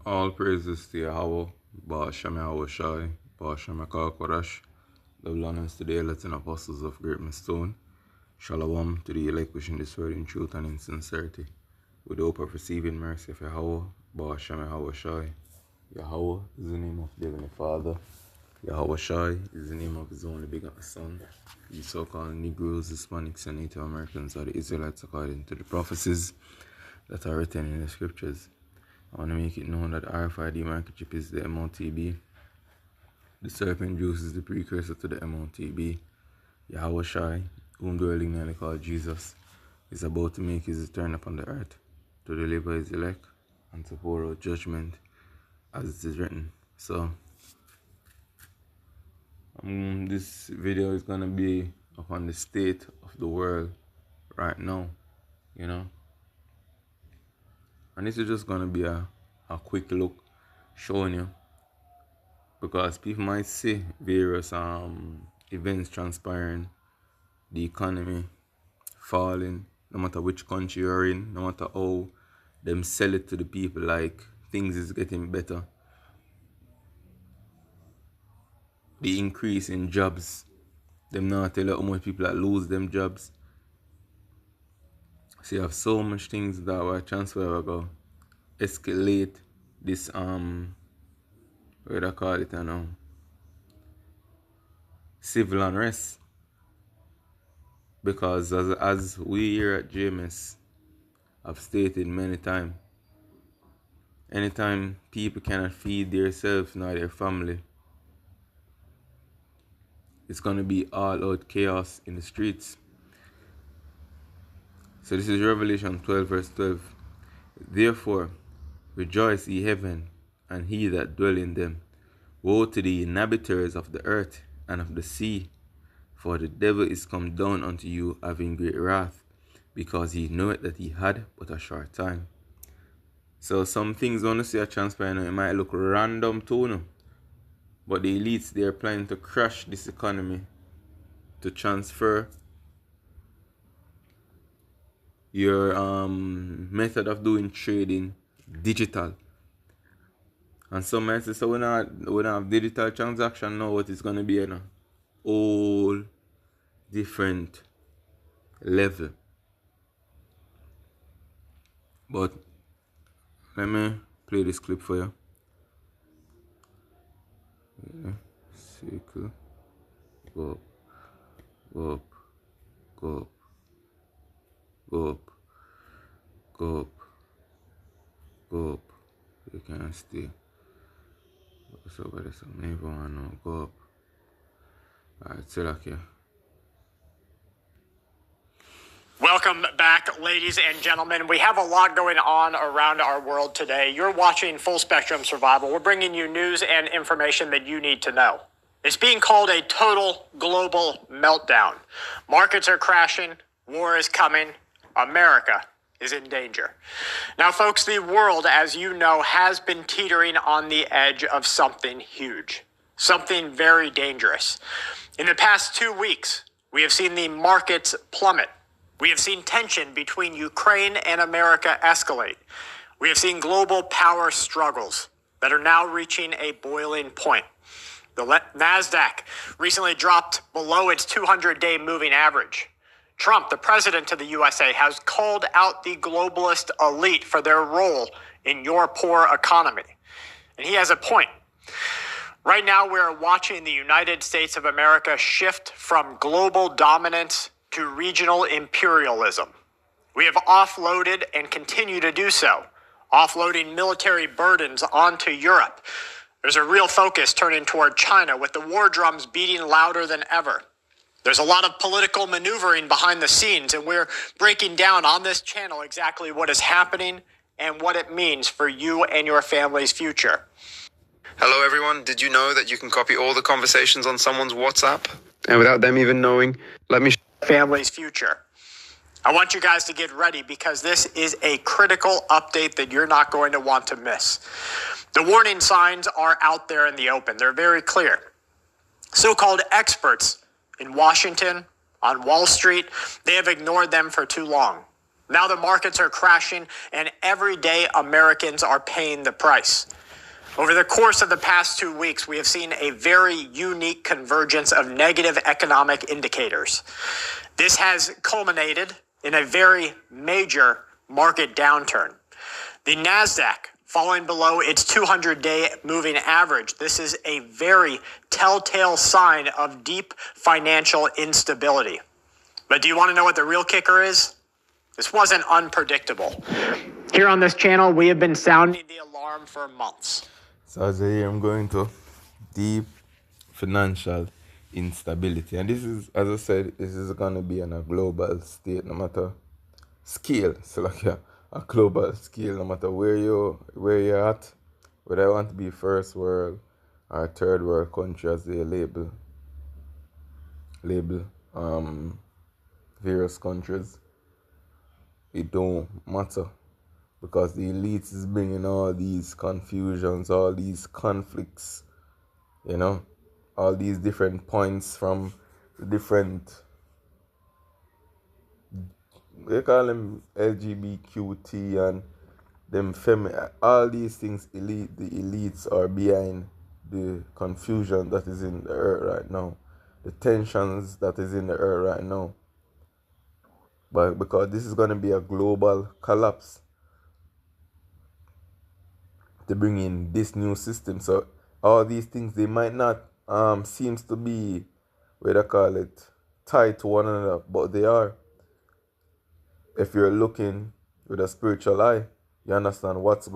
All praises to Yahweh, Ba'ashem Yahweh Shai, Ba'ashem Eka Korash, the honors to the elect and apostles of Great Stone. Shalom to the elect wishing this word in truth and in sincerity, with the hope of receiving mercy of Yahweh, Ba'ashem Yahweh Shai. Yahweh is the name of the Heavenly Father. Yahweh Shai is the name of his only begotten Son. The so-called Negroes, Hispanics, and Native Americans are the Israelites according to the prophecies that are written in the scriptures. I want to make it known that RFID microchip is the MOTB. The serpent juice is the precursor to the MOTB. Yahweh Shai, whom dwelling nearly called Jesus, is about to make his return upon the earth to deliver his elect and to pour out judgment as it is written. So, this video is going to be upon the state of the world right now, And this is just going to be a quick look showing you, because people might see various events transpiring, the economy falling, no matter which country you're in, no matter how them sell it to the people like things is getting better. The increase in jobs, them not tell you how much people that lose them jobs. So you have so much things that will transfer go escalate this what do I call it now? Civil unrest. Because as we here at JMS have stated many times, anytime people cannot feed themselves nor their family, it's gonna be all out chaos in the streets. So this is Revelation 12 verse 12. Therefore rejoice ye heaven, and he that dwell in them. Woe to the inhabitants of the earth and of the sea, for the devil is come down unto you having great wrath, because he knoweth that he had but a short time. So some things when you see a transpire now, it might look random to you, but the elites, they are planning to crash this economy to transfer your method of doing trading digital. And some might say, so we don't have digital transaction now, what is going to be a whole different level. But let me play this clip for you. Yeah. Circle. Go up. Go up. Go up. Go up. Go up. Go up. You can't stay. So over some never want to go up. Alright, so like here. Welcome back, ladies and gentlemen. We have a lot going on around our world today. You're watching Full Spectrum Survival. We're bringing you news and information that you need to know. It's being called a total global meltdown. Markets are crashing. War is coming. America is in danger. Now, folks, the world, as you know, has been teetering on the edge of something huge, something very dangerous. In the past 2 weeks, we have seen the markets plummet. We have seen tension between Ukraine and America escalate. We have seen global power struggles that are now reaching a boiling point. The NASDAQ recently dropped below its 200-day moving average. Trump, the president of the USA, has called out the globalist elite for their role in your poor economy. And he has a point. Right now, we're watching the United States of America shift from global dominance to regional imperialism. We have offloaded and continue to do so, offloading military burdens onto Europe. There's a real focus turning toward China, with the war drums beating louder than ever. There's a lot of political maneuvering behind the scenes, and we're breaking down on this channel exactly what is happening and what it means for you and your family's future. Hello everyone, did you know that you can copy all the conversations on someone's WhatsApp? And without them even knowing, let me family's future. I want you guys to get ready, because this is a critical update that you're not going to want to miss. The warning signs are out there in the open. They're very clear. So-called experts in Washington, on Wall Street, they have ignored them for too long. Now the markets are crashing, and everyday Americans are paying the price. Over the course of the past 2 weeks, we have seen a very unique convergence of negative economic indicators. This has culminated in a very major market downturn. The NASDAQ falling below its 200-day moving average. This is a very telltale sign of deep financial instability. But do you want to know what the real kicker is? This wasn't unpredictable. Here on this channel, we have been sounding the alarm for months. So as I hear, I'm going to deep financial instability. And this is, as I said, this is going to be on a global state, no matter scale. So like a global scale, no matter where you're at, whether I want to be first world or third world country as they label various countries, it don't matter. Because the elites is bringing all these confusions, all these conflicts, you know, all these different points from the different, they call them LGBTQT and them all these things, the elites are behind the confusion that is in the earth right now, the tensions that is in the earth right now. But because this is going to be a global collapse, to bring in this new system. So all these things, they might not seems to be, what I call it, tied to one another, but they are. If you're looking with a spiritual eye, you understand what's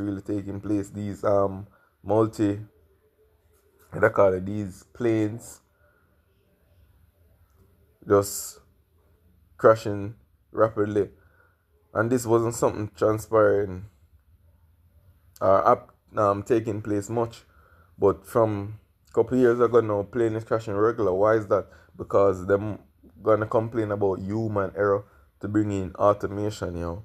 really taking place. These these planes just crashing rapidly, and this wasn't something transpiring taking place much, but from a couple of years ago now, plane is crashing regular. Why is that? Because them gonna complain about human error to bring in automation, you know.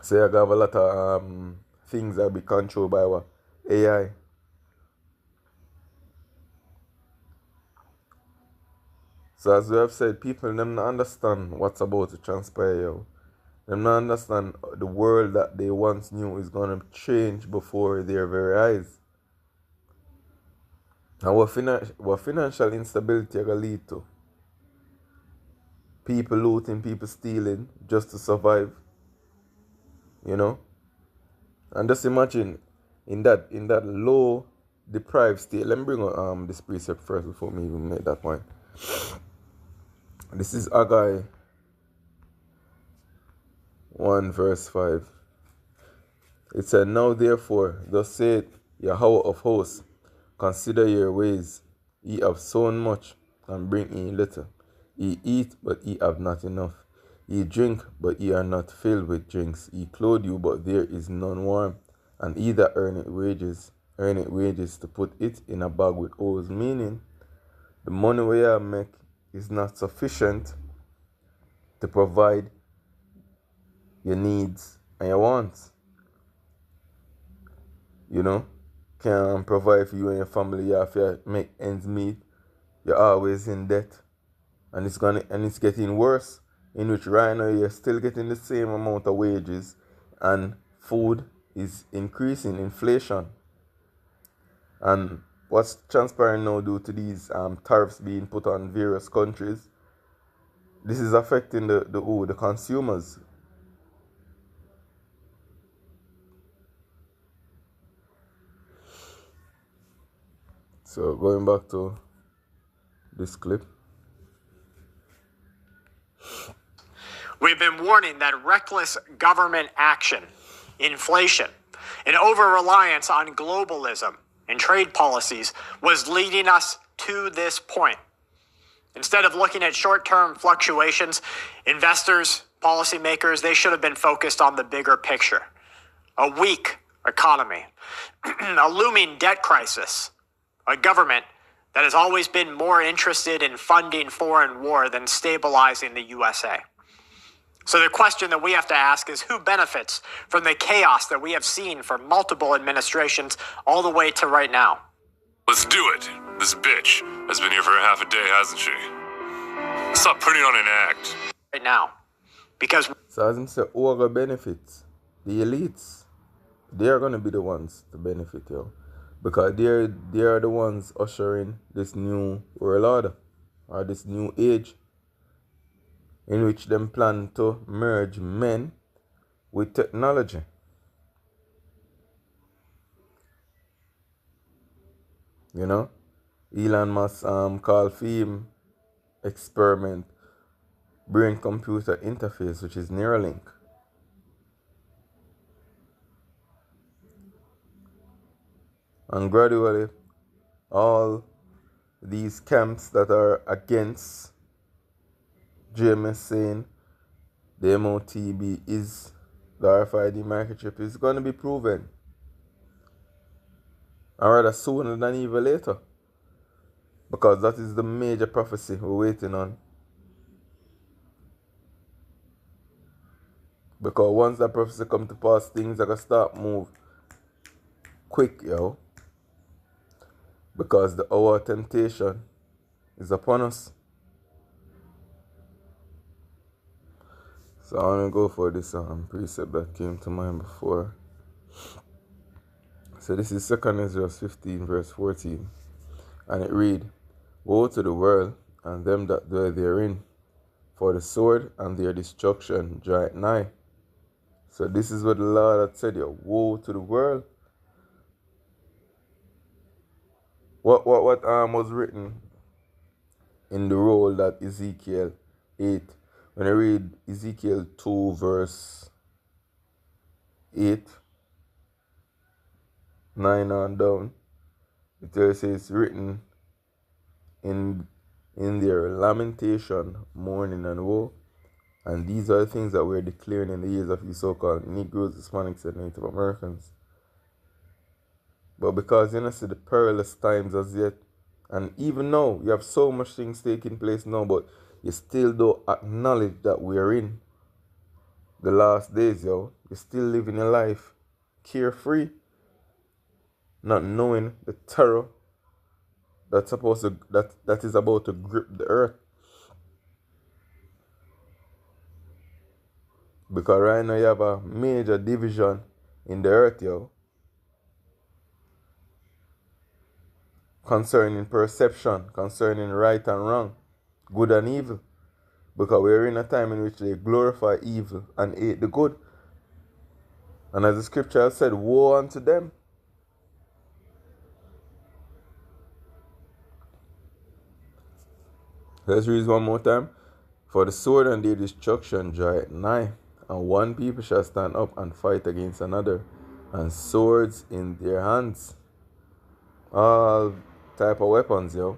So you have a lot of things that be controlled by what? AI. So as we have said, people them not understand what's about to transpire, yo. Them not understand the world that they once knew is gonna change before their very eyes. And what financial instability are gonna lead to? People looting, people stealing just to survive. You know? And just imagine in that low deprived state. Let me bring up this precept first before me even make that point. This is Haggai 1 verse 5. It said, "Now therefore, thus saith Yahweh of hosts, consider your ways. Ye have sown much, and bring in little. Ye eat, but ye have not enough. Ye drink, but ye are not filled with drinks. Ye clothe you, but there is none warm. And ye that earn it wages to put it in a bag with holes." Meaning, the money we have make is not sufficient to provide your needs and your wants. You know, can provide for you and your family. You have to make ends meet. You're always in debt, and it's getting worse. In which right now you're still getting the same amount of wages, and food is increasing, inflation. And what's transpiring now due to these tariffs being put on various countries? This is affecting the consumers. So going back to this clip. We've been warning that reckless government action, inflation, and over-reliance on globalism and trade policies was leading us to this point. Instead of looking at short-term fluctuations, investors, policymakers, they should have been focused on the bigger picture. A weak economy, a looming debt crisis, a government that has always been more interested in funding foreign war than stabilizing the USA. So the question that we have to ask is, who benefits from the chaos that we have seen for multiple administrations all the way to right now? Let's do it. This bitch has been here for a half a day, hasn't she? Stop putting on an act. Right now. Because So as him say, who are gonna benefit? The elites. They are gonna be the ones to benefit, yo. Because they are the ones ushering this new world order or this new age in which them plan to merge men with technology. You know? Elon Musk call theme experiment brain computer interface, which is Neuralink. And gradually all these camps that are against JMS saying the MOTB is the RFID microchip is going to be proven. And rather sooner than even later. Because that is the major prophecy we're waiting on. Because once that prophecy come to pass, things are going to start move quick, yo. Because the hour of temptation is upon us. So I want to go for this precept that came to mind before. So this is 2 Ezra 15 verse 14. And it read, Woe to the world and them that dwell therein, for the sword and their destruction draweth nigh. So this is what the Lord had said here. Woe to the world. What was written in the roll that Ezekiel 8. When I read Ezekiel 2 verse 8, 9 on down, it says it's written in their lamentation, mourning and woe. And these are the things that we're declaring in the ears of you so-called Negroes, Hispanics, and Native Americans. But because you know, see the perilous times as yet, and even now, you have so much things taking place now, but you still don't acknowledge that we are in the last days, yo. You're still living your life carefree, not knowing the terror that is about to grip the earth. Because right now you have a major division in the earth, yo, concerning perception, concerning right and wrong, good and evil. Because we're in a time in which they glorify evil and hate the good. And as the scripture has said, woe unto them. Let's read one more time. For the sword and their destruction draweth nigh, and one people shall stand up and fight against another, and swords in their hands. All type of weapons, yo.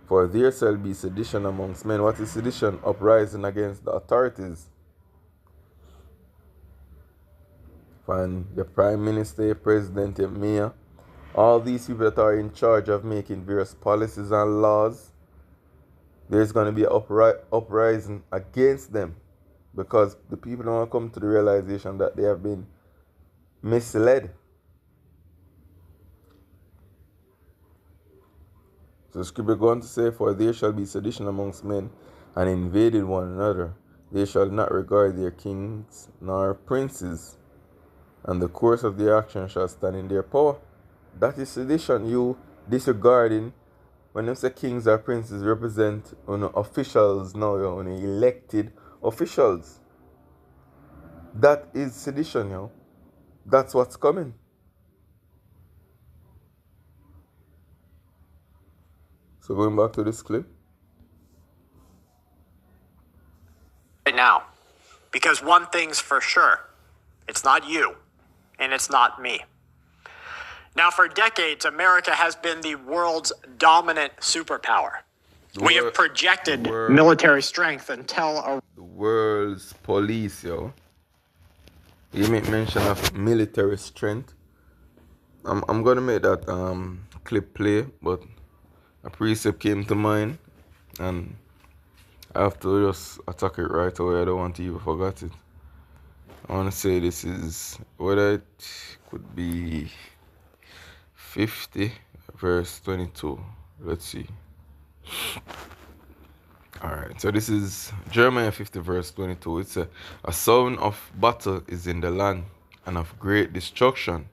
For there shall be sedition amongst men. What is sedition? Uprising against the authorities. From your prime minister, your president, your mayor, all these people that are in charge of making various policies and laws, there's going to be an uprising against them. Because the people don't come to the realization that they have been misled. So the scripture goes on to say, for there shall be sedition amongst men, and invading one another. They shall not regard their kings nor princes, and the course of their action shall stand in their power. That is sedition. You disregarding, when they say kings or princes represent officials now, elected officials. That is sedition, yo. That's what's coming. So going back to this clip. right now. Because one thing's for sure, it's not you, and it's not me. Now, for decades, America has been the world's dominant superpower. We have projected military strength until the world's police, yo. You make mention of military strength. I'm gonna make that clip play, but a precept came to mind, and I have to just attack it right away. I don't want to even forget it. I want to say this is whether it could be 50 verse 22. Let's see. Alright, so this is Jeremiah 50 verse 22. It's a sound of battle is in the land and of great destruction.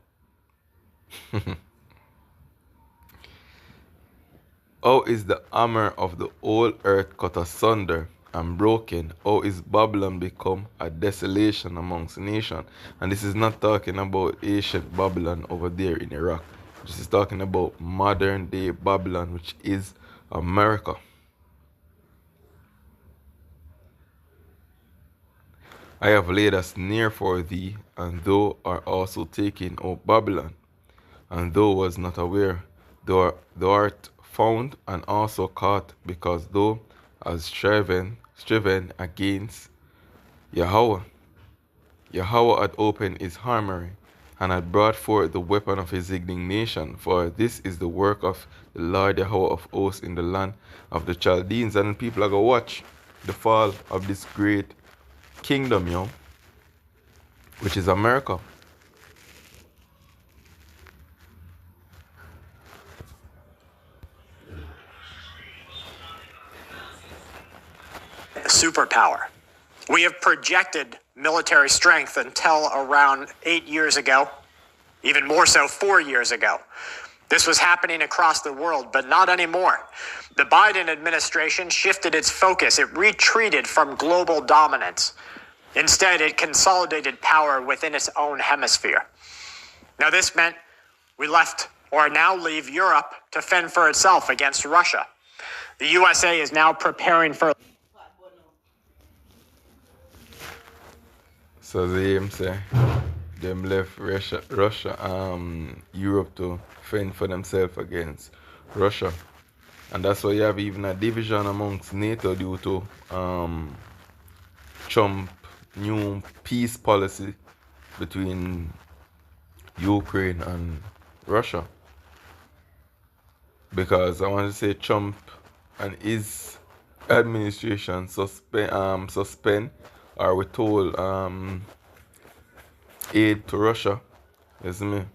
How is the hammer of the whole earth cut asunder and broken? How is Babylon become a desolation amongst nations? And this is not talking about ancient Babylon over there in Iraq. This is talking about modern day Babylon, which is America. I have laid a snare for thee, and thou art also taken, O Babylon, and thou was not aware. Thou art found and also caught, because thou hast striven against Yahweh. Yahweh had opened his armory, and had brought forth the weapon of his indignation. For this is the work of the Lord Yahweh of hosts in the land of the Chaldeans. And people are going to watch the fall of this great kingdom, which is America. Superpower. We have projected military strength until around 8 years ago, even more so 4 years ago. This was happening across the world, but not anymore. The Biden administration shifted its focus. It retreated from global dominance. Instead, it consolidated power within its own hemisphere. Now, this meant we left, or now leave, Europe to fend for itself against Russia. The USA is now preparing for... So they say them left Russia, Europe to fend for themselves against Russia. And that's why you have even a division amongst NATO due to Trump new peace policy between Ukraine and Russia. Because I want to say Trump and his administration suspend or withhold aid to Russia, isn't it?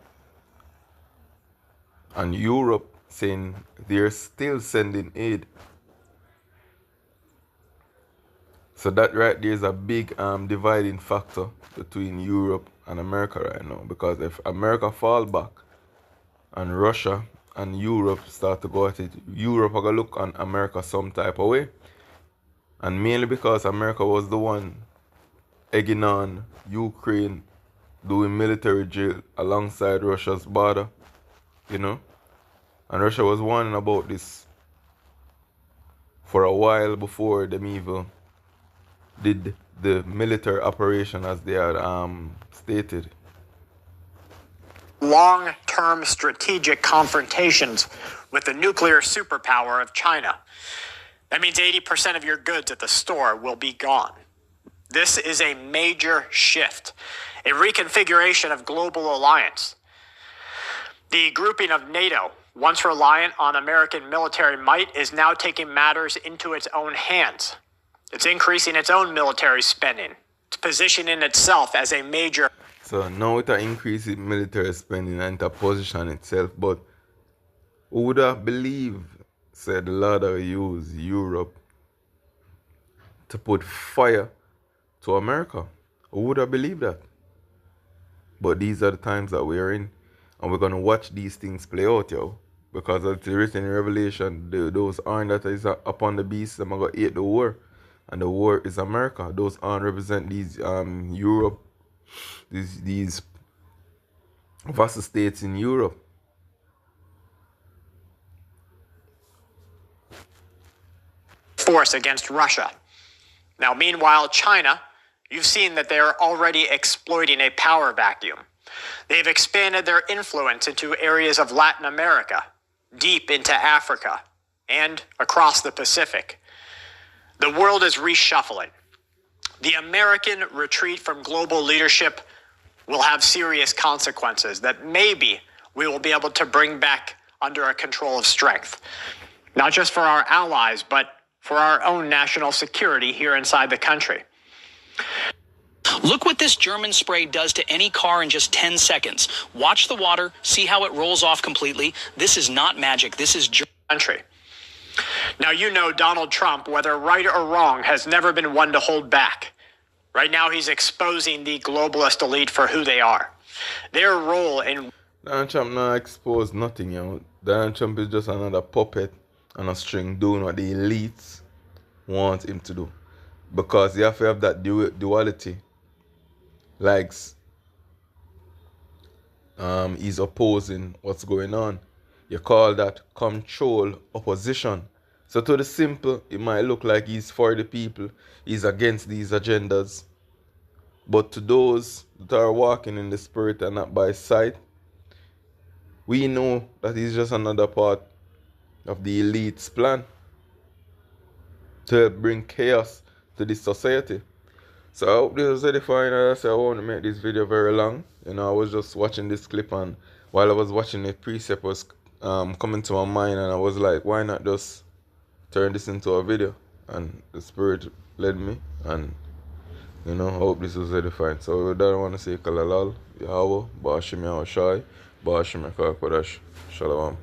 And Europe saying they're still sending aid. So that right there is a big dividing factor between Europe and America right now. Because if America fall back and Russia and Europe start to go at it, Europe are going to look on America some type of way. And mainly because America was the one egging on Ukraine doing military drill alongside Russia's border, And Russia was warning about this for a while before them even did the military operation as they had stated. Long-term strategic confrontations with the nuclear superpower of China. That means 80% of your goods at the store will be gone. This is a major shift, a reconfiguration of global alliance. The grouping of NATO, once reliant on American military might, is now taking matters into its own hands. It's increasing its own military spending. It's positioning itself as a major... So now it increase in military spending and to position itself, but who would have believed, said the Lord will use Europe to put fire to America? Who would have believed that? But these are the times that we're in, and we're going to watch these things play out, because it's written in Revelation, those arm that is upon the beast, they're going to hate the war. And the war is America. Those represent these Europe, these vassal states in Europe. Force against Russia. Now, meanwhile, China, you've seen that they are already exploiting a power vacuum. They've expanded their influence into areas of Latin America, deep into Africa, and across the Pacific. The world is reshuffling. The American retreat from global leadership will have serious consequences that maybe we will be able to bring back under a control of strength. Not just for our allies, but for our own national security here inside the country. Look what this German spray does to any car in just 10 seconds. Watch the water, see how it rolls off completely. This is not magic. This is country. Now, you know Donald Trump, whether right or wrong, has never been one to hold back. Right now, he's exposing the globalist elite for who they are. Their role in... Donald Trump not exposed nothing, you know. Donald Trump is just another puppet on a string doing what the elites want him to do. Because you have to have that duality. Like, he's opposing what's going on. You call that control opposition. So to the simple, it might look like he's for the people, he's against these agendas. But to those that are walking in the spirit and not by sight, we know that he's just another part of the elite's plan to bring chaos to this society. So I hope this was edifying. I said I won't make this video very long. You know, I was just watching this clip, and while I was watching it, precept was coming to my mind, and I was like, why not just turn this into a video? And the spirit led me, and you know, I hope this was edifying. So with that, I want to say Kalalal, Yahweh, Ba'ashim Yahushai, Ba'ashim Yakar Kodash, Shalom.